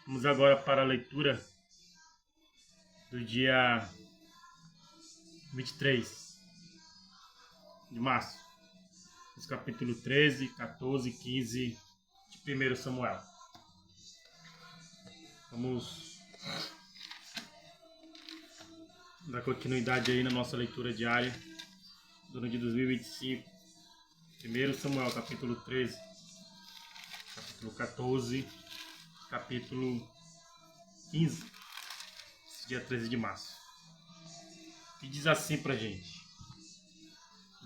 Vamos agora para a leitura do dia 23 de março, os capítulo 13, 14 e 15 de 1 Samuel. Vamos dar continuidade aí na nossa leitura diária do ano de 2025. 1 Samuel, capítulo 13, capítulo 14, capítulo 15, dia 13 de março. E diz assim pra gente: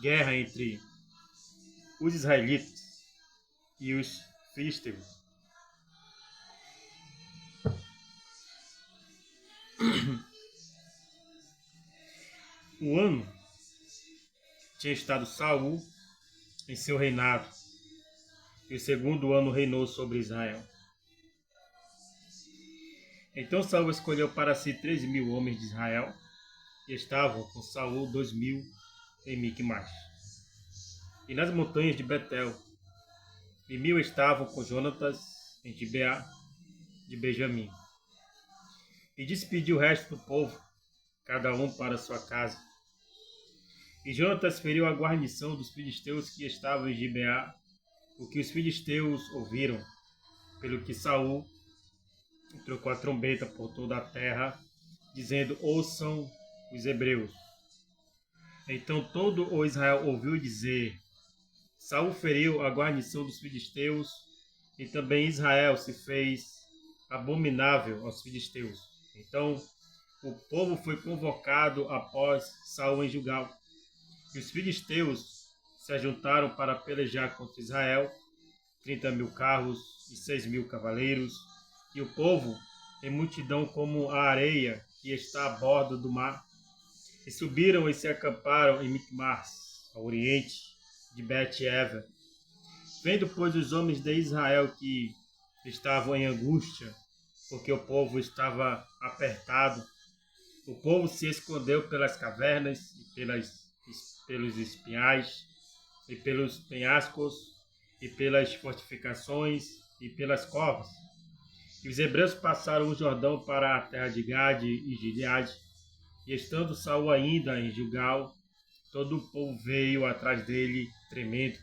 guerra entre os israelitas e os filisteus. Um ano tinha estado Saul em seu reinado, e o segundo ano reinou sobre Israel. Então Saul escolheu para si 3.000 homens de Israel, e estavam com Saul 2.000 em Miquimás, e nas montanhas de Betel, e 1.000 estavam com Jonatas em Gibeá de Benjamim. E despediu o resto do povo, cada um para sua casa. E Jonatas feriu a guarnição dos filisteus que estavam em Gibeá, o que os filisteus ouviram, pelo que Saul trocou a trombeta por toda a terra, dizendo: ouçam os hebreus. Então todo o Israel ouviu dizer: Saul feriu a guarnição dos filisteus, e também Israel se fez abominável aos filisteus. Então o povo foi convocado após Saul em Gilgal, e os filisteus se ajuntaram para pelejar contra Israel, 30.000 carros e 6.000 cavaleiros, e o povo em multidão como a areia que está a bordo do mar. E subiram e se acamparam em Miquimás, ao oriente de Bet-Ever. Vendo, pois, os homens de Israel que estavam em angústia, porque o povo estava apertado, o povo se escondeu pelas cavernas e pelos espinhais, e pelos penhascos, e pelas fortificações, e pelas covas. E os hebreus passaram o Jordão para a terra de Gade e Gileade, e estando Saul ainda em Gilgal, todo o povo veio atrás dele, tremendo.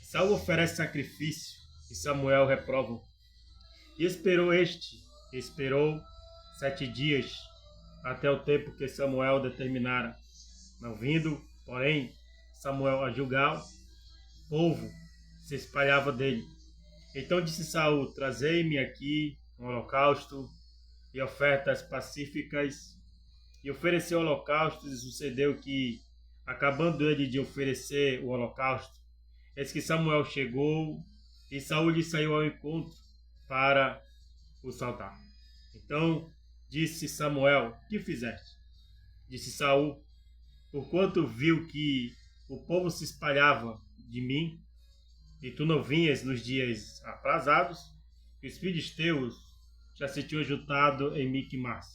Saul oferece sacrifício, e Samuel reprova. E esperou 7 dias, até o tempo que Samuel determinara. Não vindo, porém, Samuel a Gilgal, o povo se espalhava dele. Então disse Saul: trazei-me aqui um holocausto e ofertas pacíficas. E ofereceu holocaustos, e sucedeu que, acabando ele de oferecer o holocausto, eis que Samuel chegou, e Saul lhe saiu ao encontro para o saudar. Então disse Samuel: que fizeste? Disse Saul: porquanto viu que o povo se espalhava de mim, e tu não vinhas nos dias aprazados, e os filisteus já se tinham juntado em Miquimás.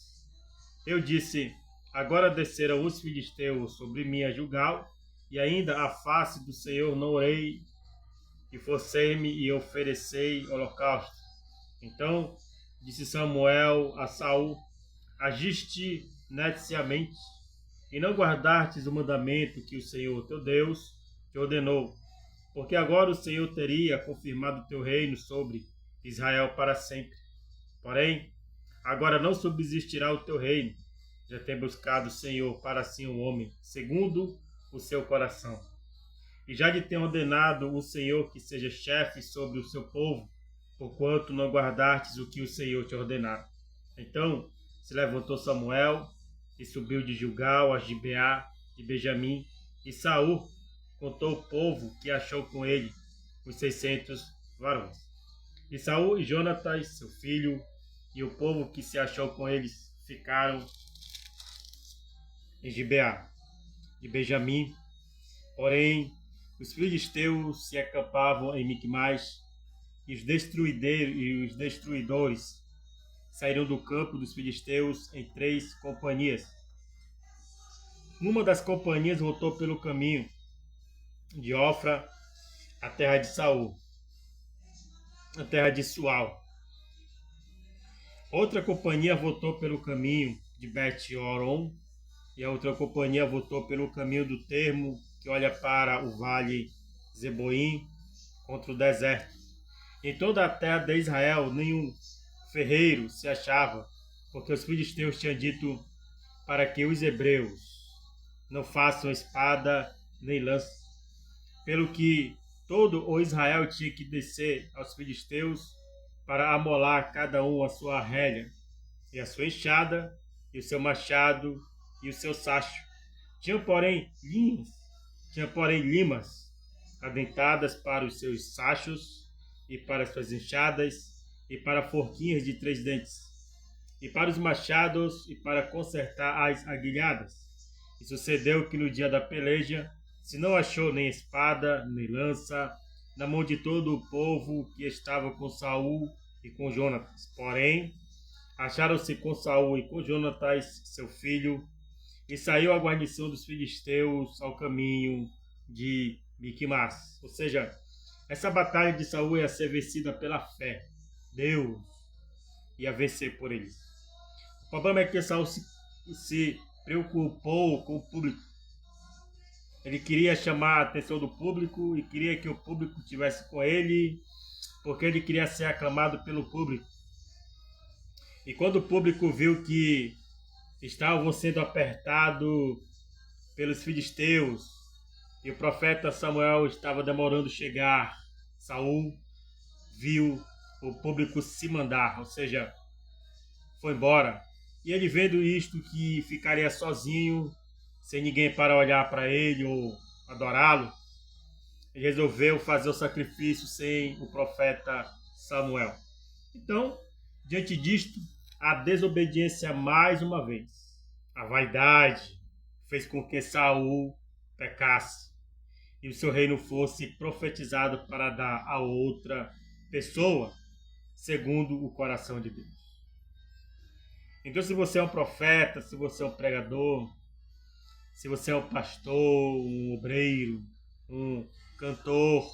Eu disse: agora desceram os filisteus sobre mim a Gilgal, e ainda a face do Senhor não orei, e forcei-me e oferecei holocausto. Então disse Samuel a Saul: agiste neciamente, e não guardastes o mandamento que o Senhor teu Deus te ordenou, porque agora o Senhor teria confirmado o teu reino sobre Israel para sempre. Porém, agora não subsistirá o teu reino, já tem buscado o Senhor para si um homem, segundo o seu coração. E já lhe tem ordenado o Senhor que seja chefe sobre o seu povo, porquanto não guardastes o que o Senhor te ordenara. Então se levantou Samuel e subiu de Gilgal a Gibeá de Benjamim, e Saul contou o povo que achou com ele, os 600 varões. E Saul e Jonatas, seu filho, e o povo que se achou com eles ficaram em Gibeá de Benjamim. Porém, os filisteus se acampavam em Miquimás, e os destruidores saíram do campo dos filisteus em 3 companhias. Uma das companhias voltou pelo caminho de Ofra, a terra de Saul, a terra de Sual, Outra companhia voltou pelo caminho de Bet-Horon, e a outra companhia voltou pelo caminho do termo, que olha para o vale Zeboim, contra o deserto. Em toda a terra de Israel, nenhum ferreiro se achava, porque os filisteus tinham dito para que os hebreus não façam espada nem lança. Pelo que todo o Israel tinha que descer aos filisteus para amolar cada um a sua rédea, e a sua enxada, e o seu machado, e o seu sacho. Tinham, porém, limas adentadas para os seus sachos, e para as suas enxadas, e para forquinhas de 3 dentes, e para os machados, e para consertar as aguilhadas. E sucedeu que no dia da peleja se não achou nem espada, nem lança, na mão de todo o povo que estava com Saul e com Jonatas. Porém, acharam-se com Saul e com Jonatas, seu filho, e saiu a guarnição dos filisteus ao caminho de Miquimás. Ou seja, essa batalha de Saul ia ser vencida pela fé. Deus ia vencer por eles. O problema é que Saul se preocupou com o público. Ele queria chamar a atenção do público e queria que o público estivesse com ele, porque ele queria ser aclamado pelo público. E quando o público viu que estavam sendo apertados pelos filisteus e o profeta Samuel estava demorando chegar, Saul viu o público se mandar, ou seja, foi embora. E ele, vendo isto, que ficaria sozinho, sem ninguém para olhar para ele ou adorá-lo, ele resolveu fazer o sacrifício sem o profeta Samuel. Então, diante disto, a desobediência mais uma vez, a vaidade, fez com que Saul pecasse e o seu reino fosse profetizado para dar a outra pessoa, segundo o coração de Deus. Então, se você é um profeta, se você é um pregador, se você é um pastor, um obreiro, um cantor,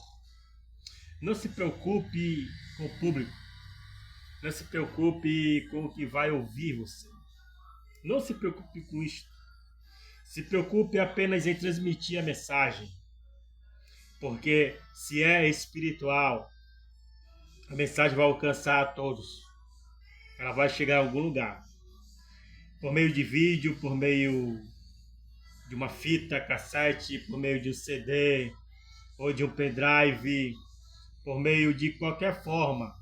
não se preocupe com o público. Não se preocupe com o que vai ouvir você. Não se preocupe com isto. Se preocupe apenas em transmitir a mensagem. Porque se é espiritual, a mensagem vai alcançar a todos. Ela vai chegar a algum lugar. Por meio de vídeo, por meio de uma fita cassete, por meio de um CD ou de um pendrive, por meio de qualquer forma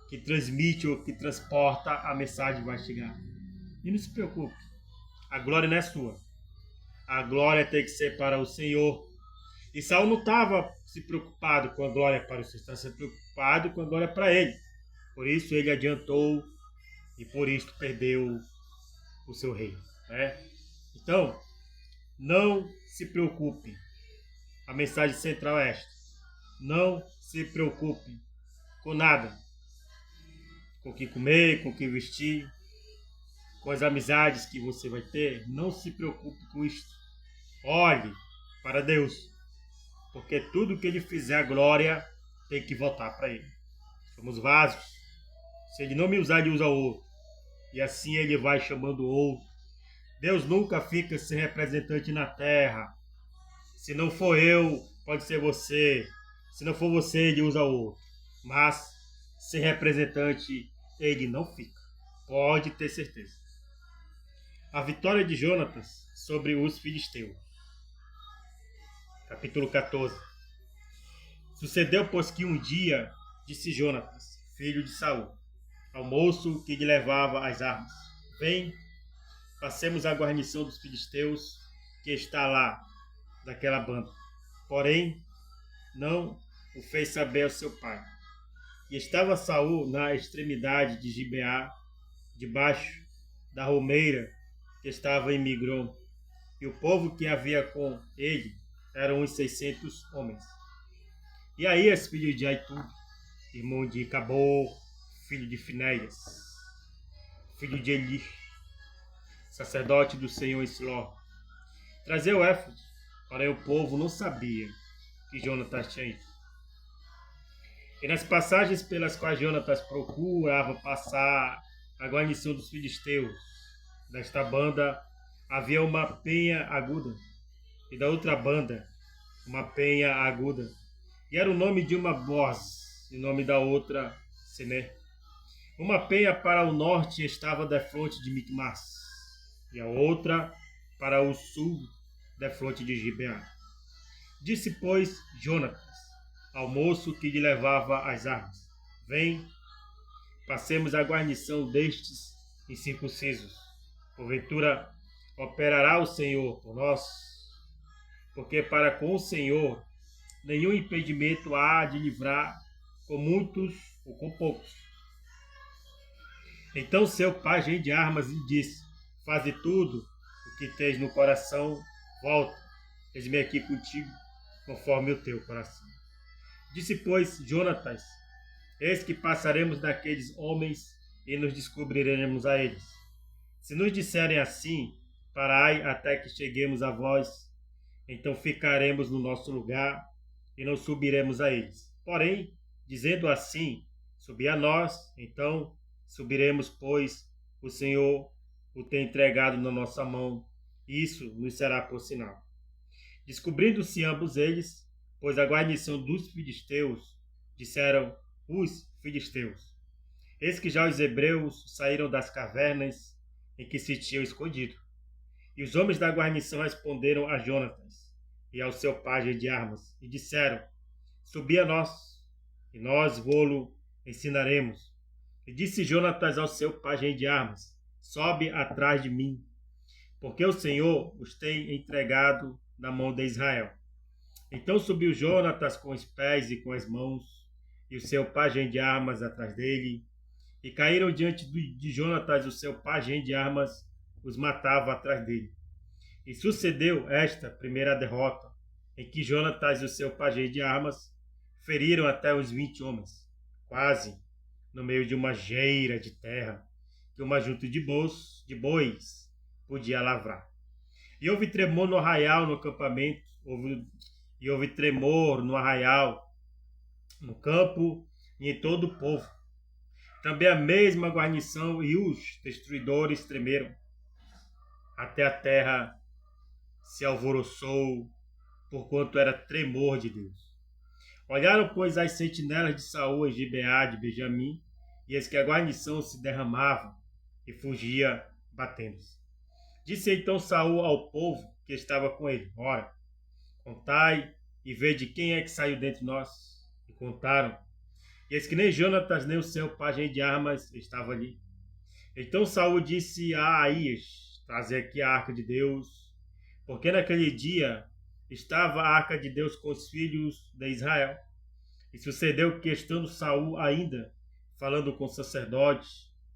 que transmite ou que transporta, a mensagem vai chegar. E não se preocupe, a glória não é sua. A glória tem que ser para o Senhor. E Saul não estava se preocupado com a glória para o Senhor, estava se preocupado com a glória para ele. Por isso ele adiantou e por isso perdeu o seu reino. Então, não se preocupe. A mensagem central é esta. Não se preocupe com nada. Com o que comer, com o que vestir, com as amizades que você vai ter. Não se preocupe com isto. Olhe para Deus. Porque tudo que ele fizer, a glória tem que voltar para ele. Somos vasos. Se ele não me usar, ele usa outro. E assim ele vai chamando outro. Deus nunca fica sem representante na terra. Se não for eu, pode ser você. Se não for você, ele usa outro. Mas sem representante, ele não fica. Pode ter certeza. A vitória de Jonatas sobre os filisteus. Capítulo 14. Sucedeu, pois, que um dia disse Jonatas, filho de Saul, ao moço que lhe levava as armas: vem, passemos a guarnição dos filisteus que está lá, daquela banda. Porém, não o fez saber ao seu pai. E estava Saul na extremidade de Gibeá, debaixo da romeira que estava em Migron. E o povo que havia com ele eram uns 600 homens. E Aías, filho de Aitub, irmão de Cabor, filho de Finéias, filho de Eli, sacerdote do Senhor em Siló, trazia o éfode, porém o povo não sabia que Jonatas tinha ido. E nas passagens pelas quais Jonatas procurava passar a guarnição dos filisteus, desta banda havia uma penha aguda, e da outra banda uma penha aguda. E era o nome de uma Boaz, e o nome da outra Sené. Uma penha para o norte estava defronte de Micmas, e a outra para o sul defronte de Gibeá. Disse, pois, Jonatas ao moço que lhe levava as armas: Vem, passemos a guarnição destes incircuncisos. Porventura operará o Senhor por nós? Porque para com o Senhor nenhum impedimento há de livrar com muitos ou com poucos. Então seu pajem de armas lhe disse: Faze tudo o que tens no coração, volta, eis-me aqui contigo, conforme o teu coração. Disse, pois, Jonatas: Eis que passaremos daqueles homens e nos descobriremos a eles. Se nos disserem assim: Parai até que cheguemos a vós, então ficaremos no nosso lugar e não subiremos a eles. Porém, dizendo assim: Subi a nós, então subiremos, pois o Senhor o tem entregado na nossa mão. Isso nos será por sinal. Descobrindo-se ambos eles, pois a guarnição dos filisteus, disseram os filisteus: Eis que já os hebreus saíram das cavernas em que se tinham escondido. E os homens da guarnição responderam a Jonatas e ao seu pajem de armas, e disseram: Subi a nós, e nós vô-lo ensinaremos. E disse Jonatas ao seu pajem de armas: Sobe atrás de mim, porque o Senhor os tem entregado na mão de Israel. Então subiu Jonatas com os pés e com as mãos, e o seu pajem de armas atrás dele, e caíram diante de Jonatas. O seu pajem de armas os matava atrás dele. E sucedeu esta primeira derrota, em que Jonatas e o seu pajem de armas feriram até uns 20 homens, quase no meio de uma geira de terra, que uma junta de bois podia lavrar. E houve tremor no arraial, no acampamento, houve tremor no arraial, no campo e em todo o povo. Também a mesma guarnição e os destruidores tremeram. Até a terra se alvoroçou, porquanto era tremor de Deus. Olharam, pois, as sentinelas de Saul e Gibeá de Benjamim, e eis que a guarnição se derramava e fugia, batendo-se. Disse então Saul ao povo que estava com ele: Ora, contai e vede quem é que saiu dentre nós. E contaram. E eis que nem Jonatas nem o seu pajem de armas estava ali. Então Saul disse a Aías: Traze aqui a arca de Deus, porque naquele dia estava a arca de Deus com os filhos de Israel. E sucedeu que, estando Saul ainda falando com o sacerdote,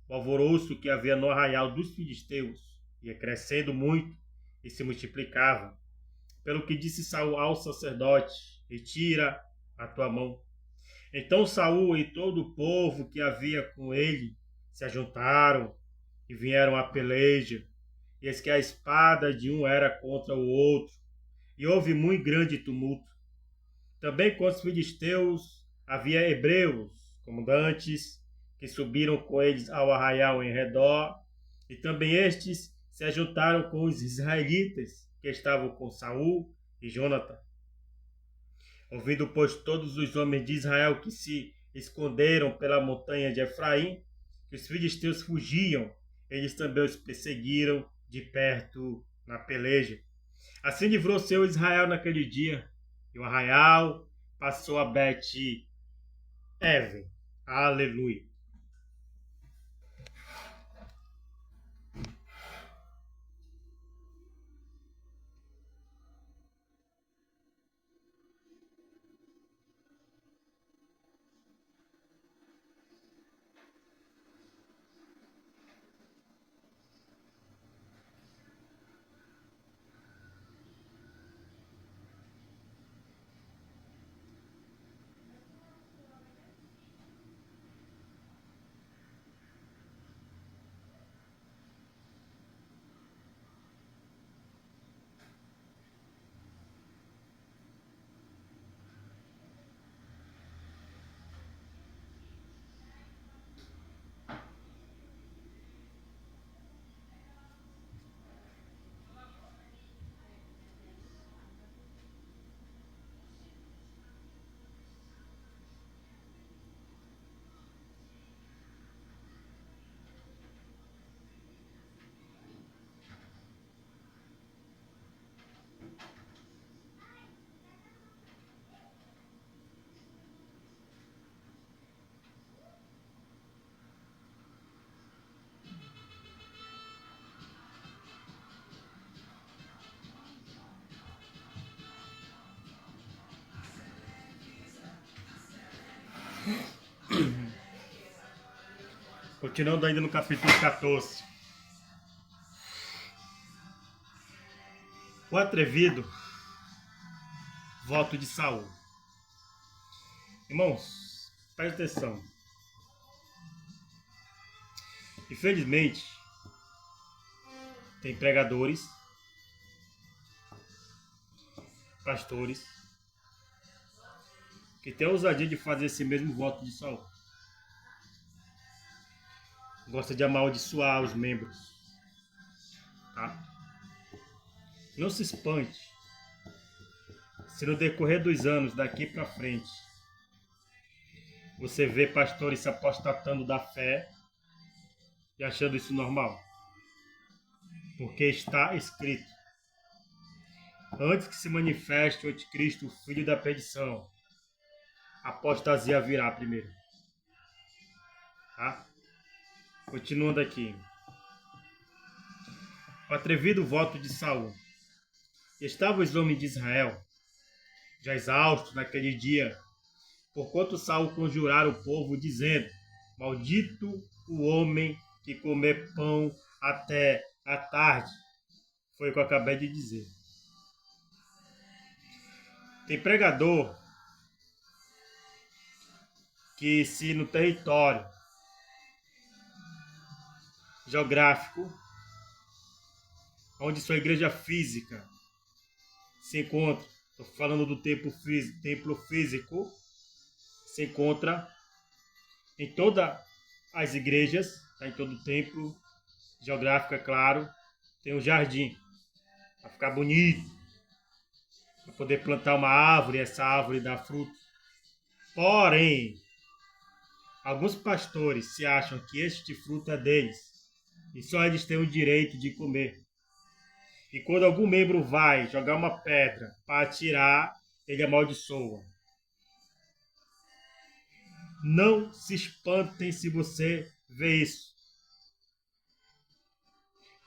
o alvoroço que havia no arraial dos filisteus ia crescendo muito e se multiplicava. Pelo que disse Saul ao sacerdote: Retira a tua mão. Então Saul e todo o povo que havia com ele se ajuntaram e vieram à peleja. E eis que a espada de um era contra o outro, e houve muito grande tumulto. Também com os filisteus havia hebreus, comandantes, que subiram com eles ao arraial em redor, e também estes se ajuntaram com os israelitas que estavam com Saul e Jonatas. Ouvindo, pois, todos os homens de Israel que se esconderam pela montanha de Efraim, que os filisteus fugiam, eles também os perseguiram de perto na peleja. Assim livrou-se o Israel naquele dia, e o arraial passou a Bet-Even. Aleluia. Continuando ainda no capítulo 14. O atrevido voto de Saul. Irmãos, preste atenção. Infelizmente, tem pregadores, pastores, que têm a ousadia de fazer esse mesmo voto de Saul. Gosta de amaldiçoar os membros. Tá? Não se espante se no decorrer dos anos, daqui para frente, você vê pastores se apostatando da fé e achando isso normal. Porque está escrito: antes que se manifeste o anticristo, o filho da perdição, a apostasia virá primeiro. Tá? Continuando aqui. O atrevido voto de Saul. Estavam os homens de Israel, já exaustos naquele dia, porquanto Saul conjurara o povo, dizendo: maldito o homem que comer pão até a tarde. Foi o que eu acabei de dizer. Tem pregador que, se no território geográfico onde sua igreja física se encontra, estou falando do templo físico, se encontra em todas as igrejas, tá? Em todo o templo geográfico, é claro, tem um jardim para ficar bonito, para poder plantar uma árvore, essa árvore dá fruto. Porém, alguns pastores se acham que este fruto é deles e só eles têm o direito de comer. E quando algum membro vai jogar uma pedra para atirar, ele amaldiçoa. Não se espantem se você vê isso,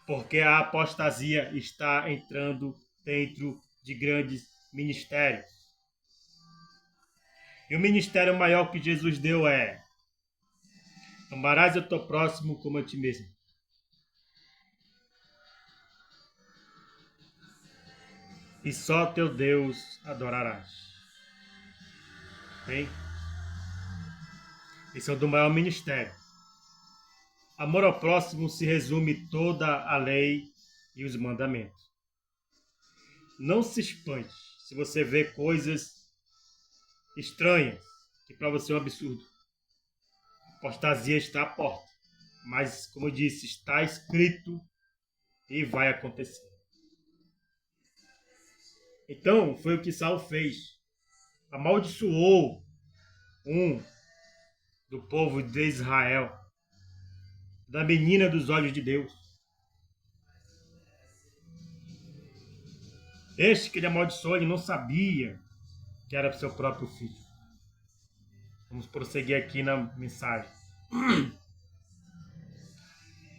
porque a apostasia está entrando dentro de grandes ministérios. E o ministério maior que Jesus deu é: amarás o teu próximo como a ti mesmo. E só teu Deus adorarás. Bem? Esse é o do maior ministério. Amor ao próximo se resume toda a lei e os mandamentos. Não se espante se você vê coisas estranhas, que para você é um absurdo. A apostasia está à porta. Mas, como eu disse, está escrito e vai acontecer. Então, foi o que Saul fez. Amaldiçoou um do povo de Israel, da menina dos olhos de Deus. Este que ele amaldiçoou, ele não sabia que era seu próprio filho. Vamos prosseguir aqui na mensagem.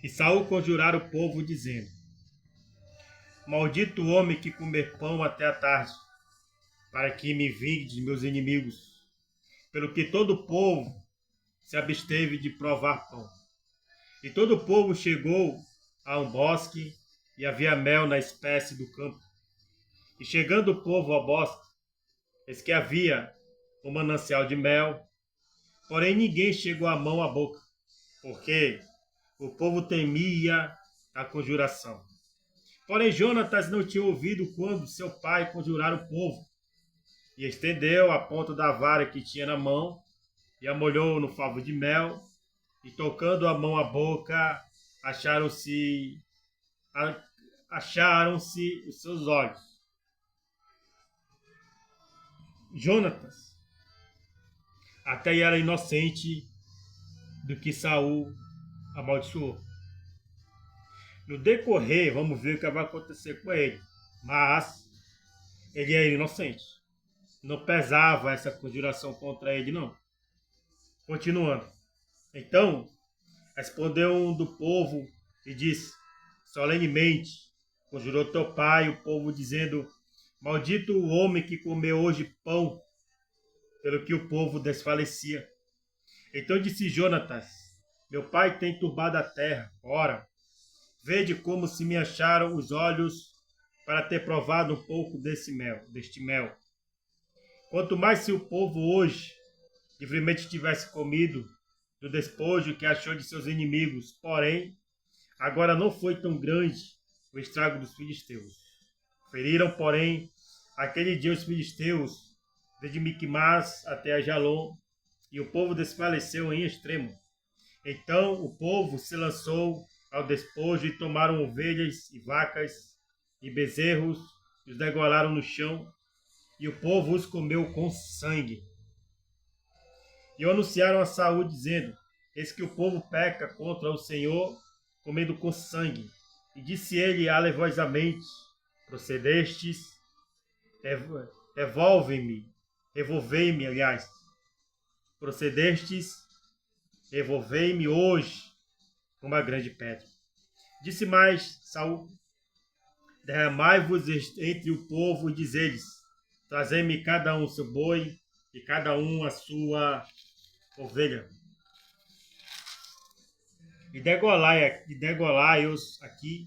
E Saul conjurara o povo, dizendo: maldito o homem que comer pão até a tarde, para que me vingue de meus inimigos. Pelo que todo o povo se absteve de provar pão. E todo o povo chegou a um bosque, e havia mel na espécie do campo. E chegando o povo ao bosque, eis que havia um manancial de mel, porém ninguém chegou a mão à boca, porque o povo temia a conjuração. Porém Jonatas não tinha ouvido quando seu pai conjurara o povo, e estendeu a ponta da vara que tinha na mão, e a molhou no favo de mel, e tocando a mão à boca, acharam-se os seus olhos. Jonatas até era inocente do que Saul amaldiçoou. No decorrer, vamos ver o que vai acontecer com ele. Mas ele era inocente. Não pesava essa conjuração contra ele, não. Continuando. Então, respondeu um do povo e disse: solenemente conjurou teu pai o povo, dizendo: maldito o homem que comeu hoje pão, pelo que o povo desfalecia. Então disse Jonatas: Meu pai tem turbado a terra. Ora, vede como se me acharam os olhos para ter provado um pouco deste mel. Quanto mais se o povo hoje livremente tivesse comido do despojo que achou de seus inimigos, porém, agora não foi tão grande o estrago dos filisteus. Feriram, porém, aquele dia os filisteus, desde Miquimás até Ajalon, e o povo desfaleceu em extremo. Então o povo se lançou ao despojo e tomaram ovelhas e vacas e bezerros, e os degolaram no chão, e o povo os comeu com sangue. E anunciaram a Saul, dizendo: eis que o povo peca contra o Senhor, comendo com sangue. E disse ele alevosamente: procedestes, revolvei-me, aliás, procedestes, revolvei-me hoje com uma grande pedra. Disse mais Saul: derramai-vos entre o povo e dizei-lhes: trazei-me cada um o seu boi e cada um a sua ovelha. E degolai-os aqui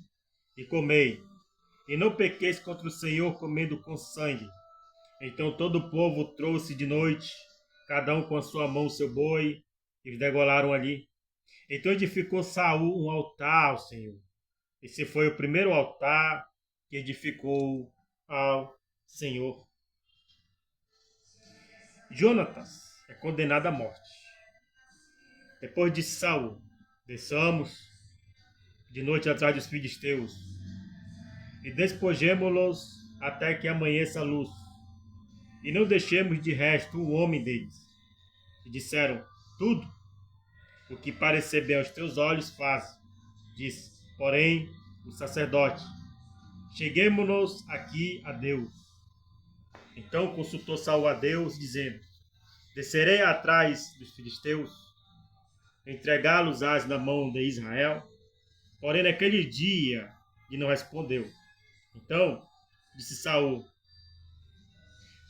e comei. E não pequeis contra o Senhor comendo com sangue. Então todo o povo trouxe de noite, cada um com a sua mão o seu boi, e os degolaram ali. Então edificou Saul um altar ao Senhor. Esse foi o primeiro altar que edificou ao Senhor. Jonatas é condenado à morte. Depois de Saul, desçamos de noite atrás dos filisteus e despojemo-los até que amanheça a luz. E não deixemos de resto um homem deles. E disseram: tudo o que parecer bem aos teus olhos faz. Disse, porém, o sacerdote: cheguemo-nos aqui a Deus. Então consultou Saul a Deus, dizendo: descerei atrás dos filisteus, entregá-los-ás na mão de Israel? Porém, naquele dia, ele não respondeu. Então disse Saul: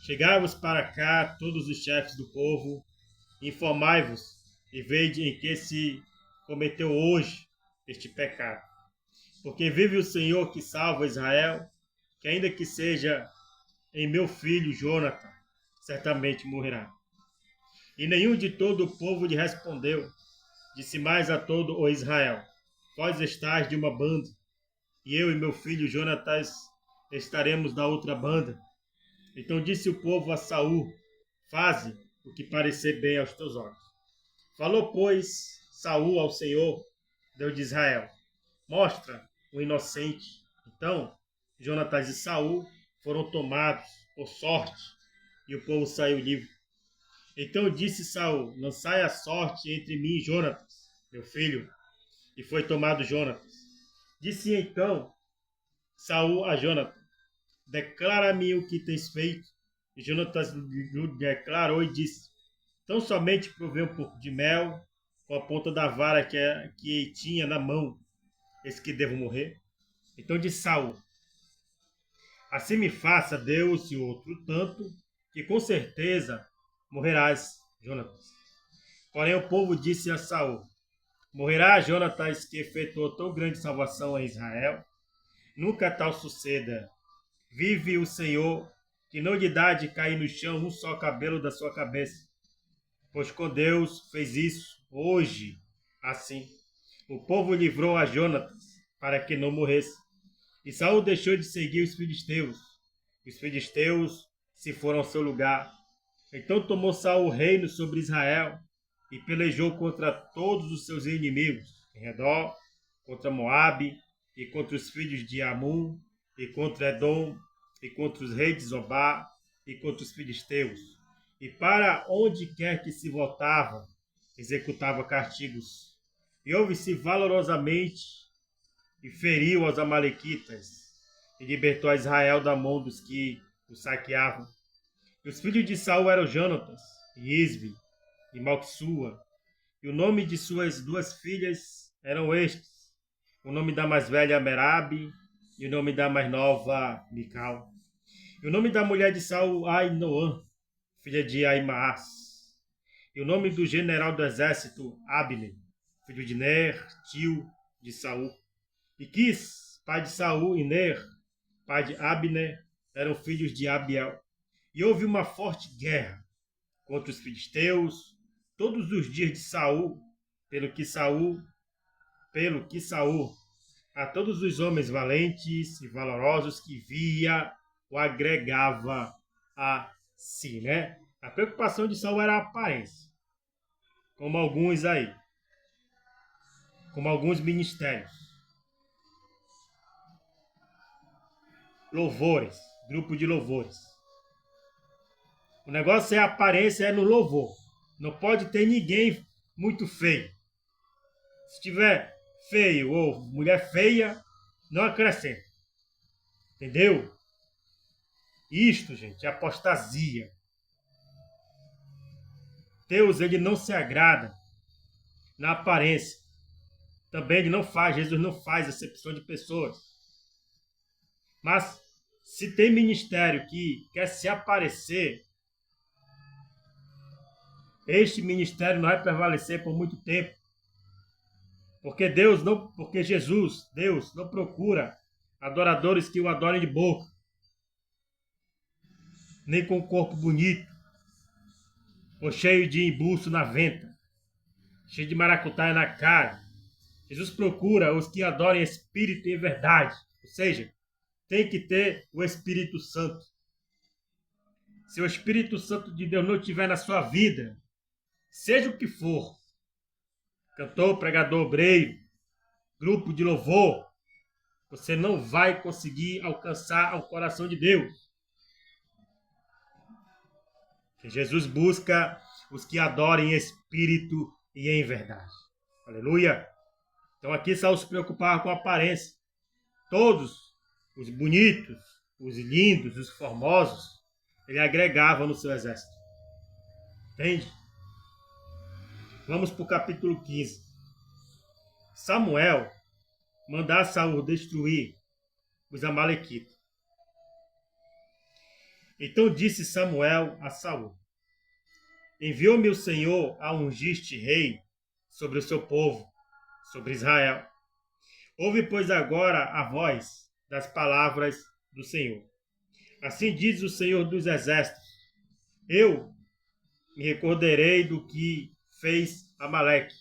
chegai-vos para cá todos os chefes do povo, informai-vos e vede em que se cometeu hoje este pecado. Porque vive o Senhor que salva Israel, que ainda que seja em meu filho Jonathan, certamente morrerá. E nenhum de todo o povo lhe respondeu. Disse mais a todo o Israel: vós estáis de uma banda, e eu e meu filho Jonatas estaremos da outra banda. Então disse o povo a Saul: faze o que parecer bem aos teus olhos. Falou, pois, Saul ao Senhor, Deus de Israel: mostra o inocente. Então Jonatas e Saul foram tomados por sorte, e o povo saiu livre. Então disse Saul: lançai a sorte entre mim e Jonatas, meu filho. E foi tomado Jonatas. Disse então Saul a Jonatas: declara-me o que tens feito. E Jonatas lhe declarou e disse: tão somente provei um pouco de mel com a ponta da vara que tinha na mão. Eis que devo morrer? Então disse Saul: assim me faça Deus e outro tanto, que com certeza morrerás, Jonatas. Porém o povo disse a Saul: morrerá Jonatas, que efetuou tão grande salvação em Israel? Nunca tal suceda. Vive o Senhor, que não lhe dá de cair no chão um só cabelo da sua cabeça. Pois com Deus fez isso hoje, assim. O povo livrou a Jonatas, para que não morresse. E Saul deixou de seguir os filisteus. Os filisteus se foram ao seu lugar. Então tomou Saul o reino sobre Israel e pelejou contra todos os seus inimigos em redor, contra Moabe e contra os filhos de Amon e contra Edom e contra os reis de Zobá e contra os filisteus. E para onde quer que se voltava, executava castigos. E houve-se valorosamente e feriu aos amalequitas e libertou a Israel da mão dos que o saqueavam. E os filhos de Saul eram Jonatas, e Isbi, e Malquissua. E o nome de suas duas filhas eram estes: o nome da mais velha Merabe, e o nome da mais nova Mical. E o nome da mulher de Saul, Ainoã, filha de Aimaas. E o nome do general do exército, Abner. filho de Ner, tio de Saul. E Quis, pai de Saul, e Ner, pai de Abner, eram filhos de Abiel. E houve uma forte guerra contra os filisteus todos os dias de Saul, pelo que Saul, a todos os homens valentes e valorosos que via, o agregava a si, né? A preocupação de Saul era a aparência, como alguns aí, como alguns ministérios. Louvores, grupo de louvores. O negócio é a aparência, é no louvor. Não pode ter ninguém muito feio. Se tiver feio ou mulher feia, não acrescenta. Entendeu? Isto, gente, é apostasia. Deus, ele não se agrada na aparência. Também ele não faz, Jesus não faz acepção de pessoas. Mas se tem ministério que quer se aparecer, este ministério não vai prevalecer por muito tempo. Porque Deus não procura adoradores que o adorem de boca, nem com o corpo bonito, ou cheio de embuço na venta, cheio de maracutaia na cara. Jesus procura os que adorem espírito e verdade, ou seja, tem que ter o Espírito Santo. Se o Espírito Santo de Deus não estiver na sua vida, seja o que for, cantor, pregador, obreiro, grupo de louvor, você não vai conseguir alcançar o coração de Deus. Que Jesus busca os que adorem em espírito e em verdade. Aleluia! Então aqui Saul se preocupava com a aparência. Todos os bonitos, os lindos, os formosos, ele agregava no seu exército. Entende? Vamos para o capítulo 15. Samuel manda Saul destruir os amalequitas. Então disse Samuel a Saul: enviou-me o Senhor a ungir-te rei sobre o seu povo, sobre Israel. Ouve, pois, agora a voz das palavras do Senhor. Assim diz o Senhor dos Exércitos: eu me recordarei do que fez Amaleque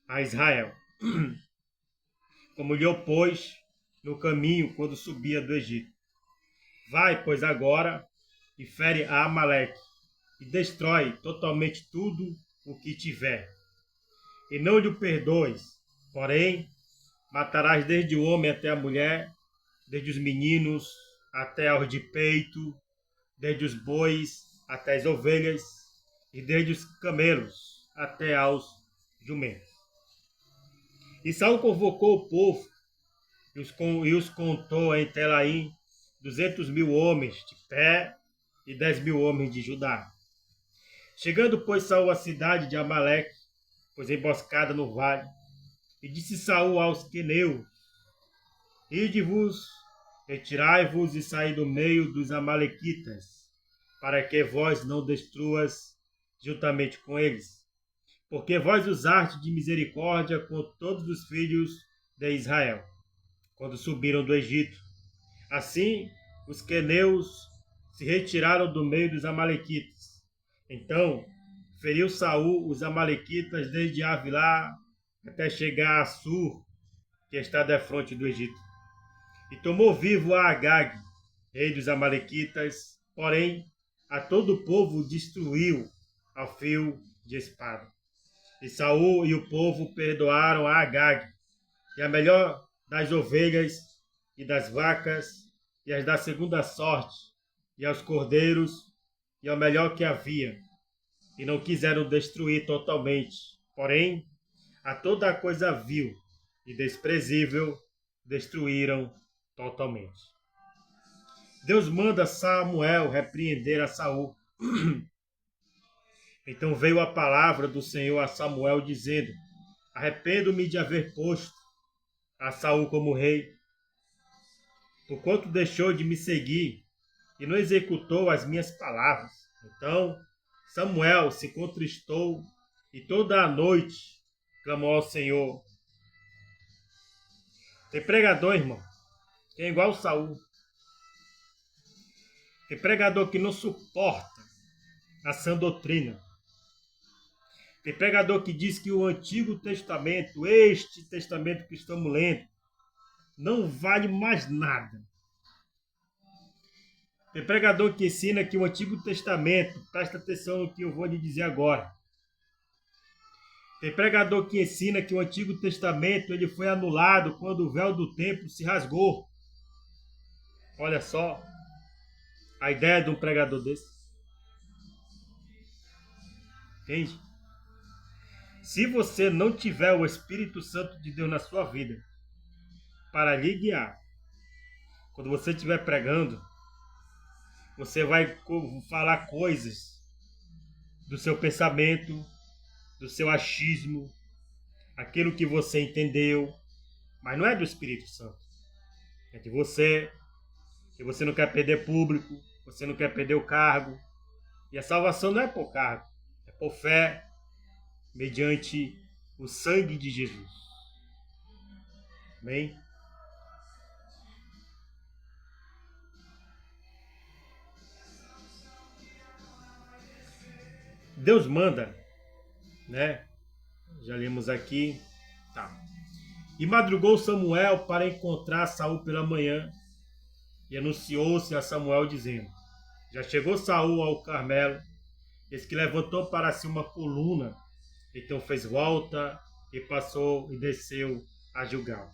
a Israel, como lhe opôs no caminho quando subia do Egito. Vai, pois, agora e fere a Amaleque e destrói totalmente tudo o que tiver. E não lhe perdoes, porém, matarás desde o homem até a mulher, desde os meninos até aos de peito, desde os bois até as ovelhas, e desde os camelos até aos jumentos. E Saul convocou o povo e os contou em Telaim 200.000 homens de pé e 10.000 homens de Judá. Chegando, pois, Saul à cidade de Amaleque, pois emboscada no vale, e disse Saul aos queneus: ide-vos, retirai-vos e saí do meio dos amalequitas, para que vós não destruas juntamente com eles. Porque vós usaste de misericórdia com todos os filhos de Israel, quando subiram do Egito. Assim, os queneus se retiraram do meio dos amalequitas. Então, feriu Saul os amalequitas desde Avilá até chegar a Sur, que está defronte do Egito. E tomou vivo a Agag, rei dos amalequitas, porém, a todo o povo destruiu ao fio de espada. E Saul e o povo perdoaram a Agag, e a melhor das ovelhas e das vacas, e as da segunda sorte, e aos cordeiros, e ao melhor que havia, e não quiseram destruir totalmente. Porém, a toda a coisa vil e desprezível destruíram totalmente. Deus manda Samuel repreender a Saul. Então veio a palavra do Senhor a Samuel, dizendo: arrependo-me de haver posto a Saul como rei, porquanto deixou de me seguir e não executou as minhas palavras. Então Samuel se contristou e toda a noite clamou ao Senhor. Tem pregador, irmão, que é igual o Saul. Tem pregador que não suporta a sã doutrina. Tem pregador que diz que o Antigo Testamento, este testamento que estamos lendo, não vale mais nada. Tem pregador que ensina que o Antigo Testamento, presta atenção no que eu vou lhe dizer agora. Tem pregador que ensina que o Antigo Testamento ele foi anulado quando o véu do templo se rasgou. Olha só a ideia de um pregador desse. Entende? Se você não tiver o Espírito Santo de Deus na sua vida para lhe guiar, quando você estiver pregando, você vai falar coisas do seu pensamento, do seu achismo, aquilo que você entendeu, mas não é do Espírito Santo. É de você, que você não quer perder público, você não quer perder o cargo. E a salvação não é por cargo, é por fé, mediante o sangue de Jesus. Amém? Deus manda, né? Já lemos aqui. Tá. E madrugou Samuel para encontrar Saul pela manhã, e anunciou-se a Samuel dizendo: já chegou Saul ao Carmelo, eis que levantou para si uma coluna, então fez volta e passou e desceu a Gilgal.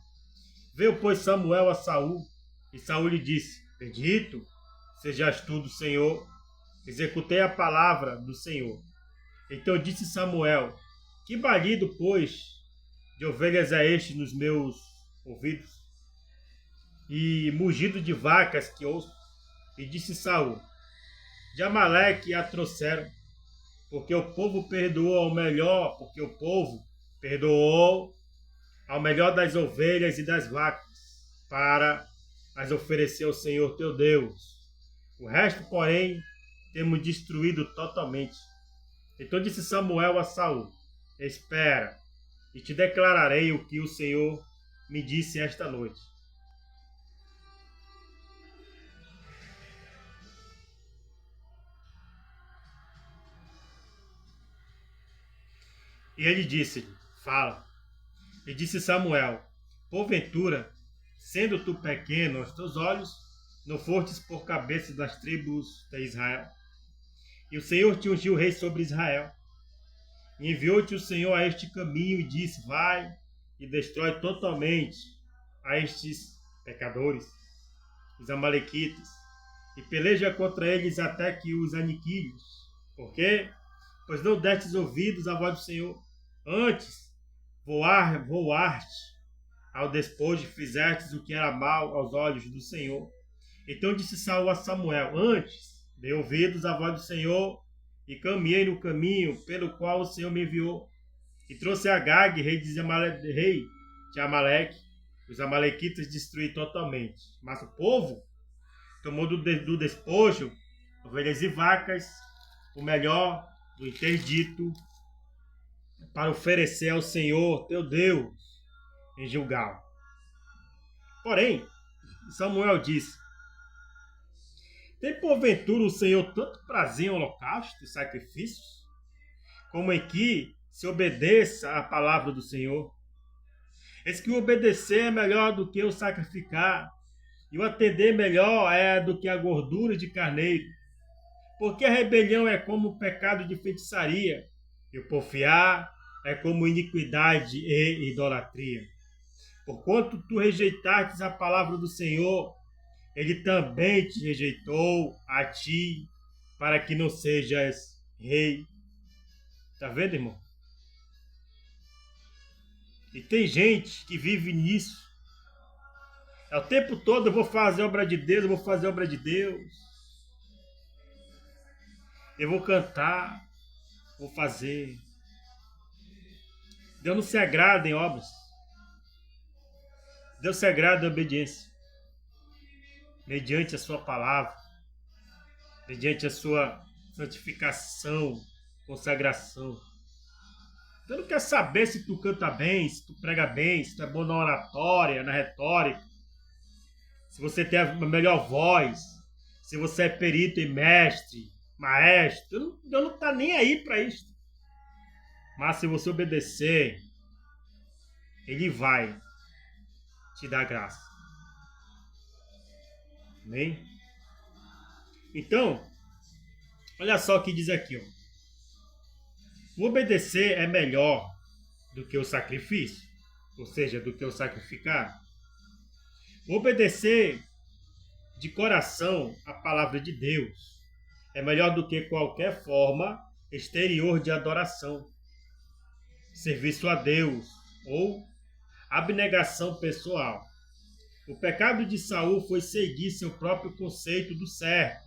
Veio, pois, Samuel a Saul, e Saul lhe disse: bendito sejas tu do Senhor, executei a palavra do Senhor. Então disse Samuel: que balido, pois, de ovelhas é este nos meus ouvidos? E mugido de vacas que ouço? E disse Saul: de Amaleque a trouxeram, porque o povo perdoou ao melhor, porque o povo perdoou ao melhor das ovelhas e das vacas, para as oferecer ao Senhor teu Deus. O resto, porém, temos destruído totalmente. Então disse Samuel a Saul: espera, e te declararei o que o Senhor me disse esta noite. E ele disse-lhe: fala. E disse Samuel: porventura, sendo tu pequeno aos teus olhos, não fostes por cabeça das tribos de Israel? E o Senhor te ungiu rei sobre Israel. E enviou-te o Senhor a este caminho e disse: vai e destrói totalmente a estes pecadores, os amalequitas, e peleja contra eles até que os aniquiles. Por quê? Pois não destes ouvidos à voz do Senhor. Antes, voaste ao despojo e fizestes o que era mal aos olhos do Senhor. Então disse Saul a Samuel: antes, dei ouvidos à voz do Senhor e caminhei no caminho pelo qual o Senhor me enviou. E trouxe Agag, rei de Amaleque. Os amalequitas destruí totalmente. Mas o povo tomou do despojo ovelhas e vacas, o melhor do interdito, para oferecer ao Senhor teu Deus em Gilgal. Porém, Samuel disse: tem porventura o Senhor tanto prazer em holocaustos e sacrifícios, como em que se obedeça à palavra do Senhor? Eis que o obedecer é melhor do que o sacrificar, e o atender melhor é do que a gordura de carneiro. Porque a rebelião é como o pecado de feitiçaria, e o porfiar é como iniquidade e idolatria. Porquanto tu rejeitastes a palavra do Senhor, ele também te rejeitou a ti, para que não sejas rei. Tá vendo, irmão? E tem gente que vive nisso. É o tempo todo: eu vou fazer a obra de Deus, eu vou fazer a obra de Deus. Eu vou cantar, vou fazer. Deus não se agrada em obras. Deus se agrada em obediência. Mediante a sua palavra, mediante a sua santificação, consagração. Deus não quer saber se tu canta bem, se tu prega bem, se tu é bom na oratória, na retórica, se você tem a melhor voz, se você é perito e mestre, maestro. Deus não está nem aí para isso. Mas se você obedecer, Ele vai te dar graça. Amém? Então, olha só o que diz aqui. Ó. O obedecer é melhor do que o sacrifício, ou seja, do que o sacrificar. O obedecer de coração a palavra de Deus é melhor do que qualquer forma exterior de adoração, serviço a Deus ou abnegação pessoal. O pecado de Saul foi seguir seu próprio conceito do certo,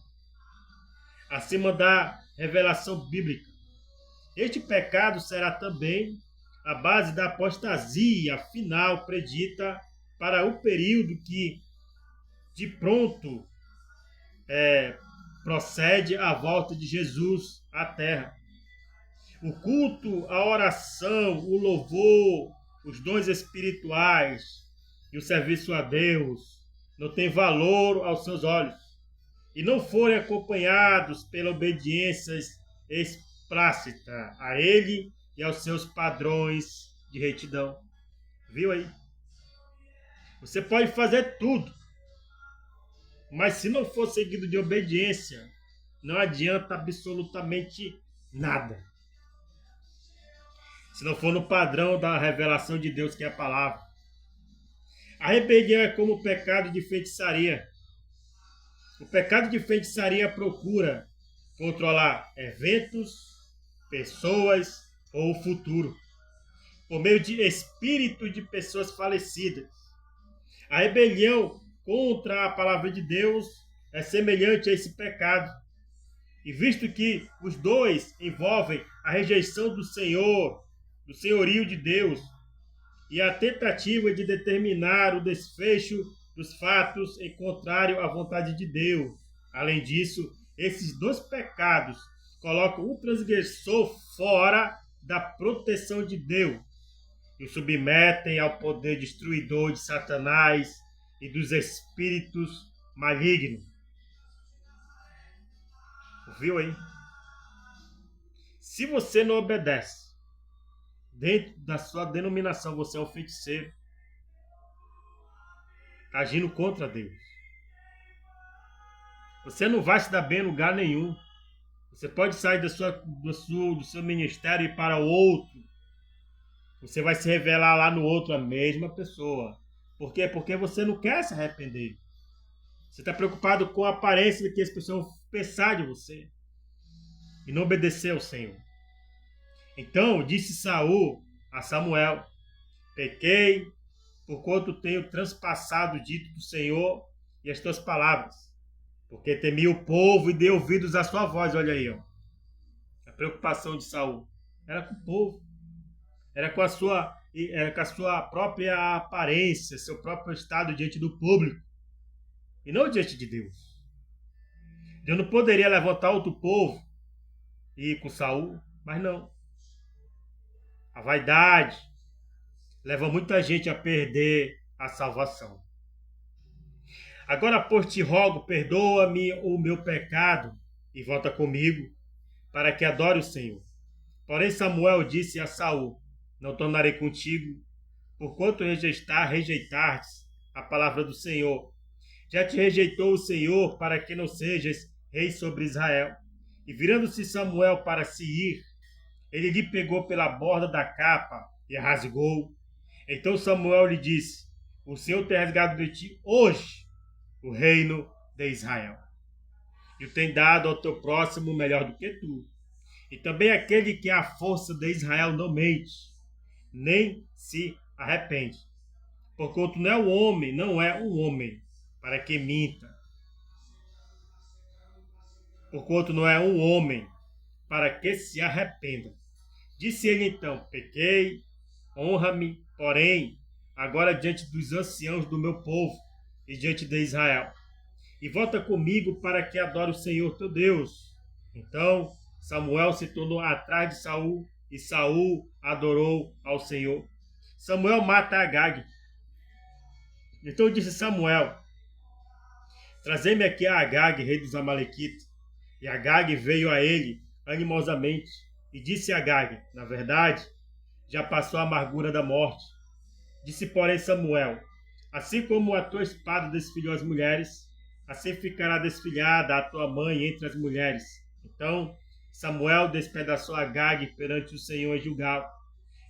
acima da revelação bíblica. Este pecado será também a base da apostasia final predita para o período que de pronto procede a volta de Jesus à terra. O culto, a oração, o louvor, os dons espirituais e o serviço a Deus não têm valor aos seus olhos e não forem acompanhados pela obediência explícita a Ele e aos seus padrões de retidão. Viu aí? Você pode fazer tudo, mas se não for seguido de obediência, não adianta absolutamente nada. Se não for no padrão da revelação de Deus, que é a palavra. A rebelião é como o pecado de feitiçaria. O pecado de feitiçaria procura controlar eventos, pessoas ou o futuro, por meio de espírito de pessoas falecidas. A rebelião contra a palavra de Deus é semelhante a esse pecado. E visto que os dois envolvem a rejeição do Senhor, do senhorio de Deus, e a tentativa de determinar o desfecho dos fatos em contrário à vontade de Deus. Além disso, esses dois pecados colocam o transgressor fora da proteção de Deus e o submetem ao poder destruidor de Satanás e dos espíritos malignos. Ouviu aí? Se você não obedece, dentro da sua denominação você é um feiticeiro, tá agindo contra Deus. Você não vai se dar bem em lugar nenhum. Você pode sair do seu ministério e ir para outro. Você vai se revelar lá no outro a mesma pessoa. Por quê? Porque você não quer se arrepender. Você está preocupado com a aparência que as pessoas vão pensar de você e não obedecer ao Senhor. Então disse Saul a Samuel: pequei, porquanto tenho transpassado o dito do Senhor e as tuas palavras, porque temi o povo e dei ouvidos à sua voz. Olha aí, ó. A preocupação de Saul era com o povo, era com a sua própria aparência, seu próprio estado diante do público, e não diante de Deus. Deus não poderia levantar outro povo e ir com Saul, mas não. A vaidade leva muita gente a perder a salvação. Agora, pois, te rogo, perdoa-me o meu pecado e volta comigo, para que adore o Senhor. Porém, Samuel disse a Saul: não tornarei contigo, porquanto rejeitastes a palavra do Senhor. Já te rejeitou o Senhor para que não sejas rei sobre Israel. E virando-se Samuel para se ir, ele lhe pegou pela borda da capa e a rasgou. Então Samuel lhe disse: o Senhor tem rasgado de ti hoje o reino de Israel, e o tem dado ao teu próximo melhor do que tu. E também aquele que é a força de Israel não mente, nem se arrepende. Porquanto não é um homem para que minta. Porquanto não é um homem para que se arrependa. Disse ele então: pequei, honra-me, porém, agora diante dos anciãos do meu povo e diante de Israel. E volta comigo para que adore o Senhor teu Deus. Então Samuel se tornou atrás de Saul e Saul adorou ao Senhor. Samuel mata Agag. Então disse Samuel: trazei-me aqui a Agag, rei dos Amalequitas. E Agag veio a ele animosamente e disse a Agag: na verdade, já passou a amargura da morte. Disse, porém, Samuel: assim como a tua espada desfilhou as mulheres, assim ficará desfilhada a tua mãe entre as mulheres. Então Samuel despedaçou Agag perante o Senhor em Gilgal.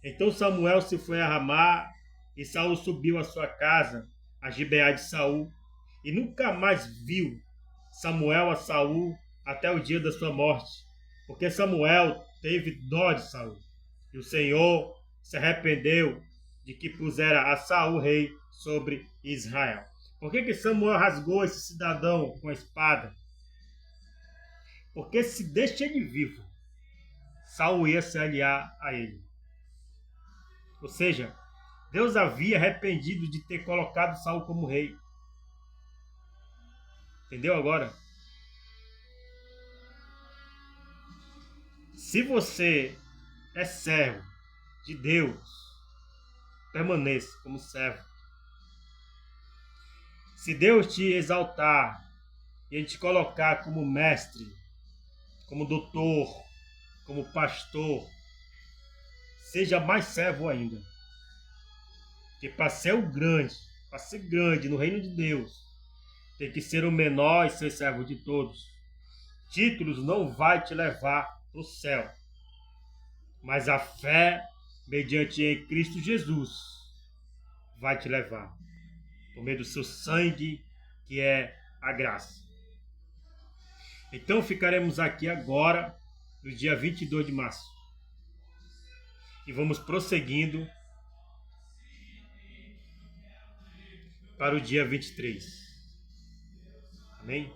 Então Samuel se foi a Ramá, e Saul subiu à sua casa, a Gibeá de Saul, e nunca mais viu Samuel a Saul até o dia da sua morte, porque Samuel teve dó de Saul, e o Senhor se arrependeu de que pusera a Saul rei sobre Israel. Por que Samuel rasgou esse cidadão com a espada? Porque se deixa ele vivo, Saul ia se aliar a ele. Ou seja, Deus havia arrependido de ter colocado Saul como rei. Entendeu agora? Se você é servo de Deus, permaneça como servo. Se Deus te exaltar e Ele te colocar como mestre, como doutor, como pastor, seja mais servo ainda. Porque para ser grande no reino de Deus, tem que ser o menor e ser servo de todos. Títulos não vai te levar para o céu, mas a fé mediante em Cristo Jesus vai te levar, por meio do seu sangue, que é a graça. Então ficaremos aqui agora, no dia 22 de março, e vamos prosseguindo para o dia 23. Amém?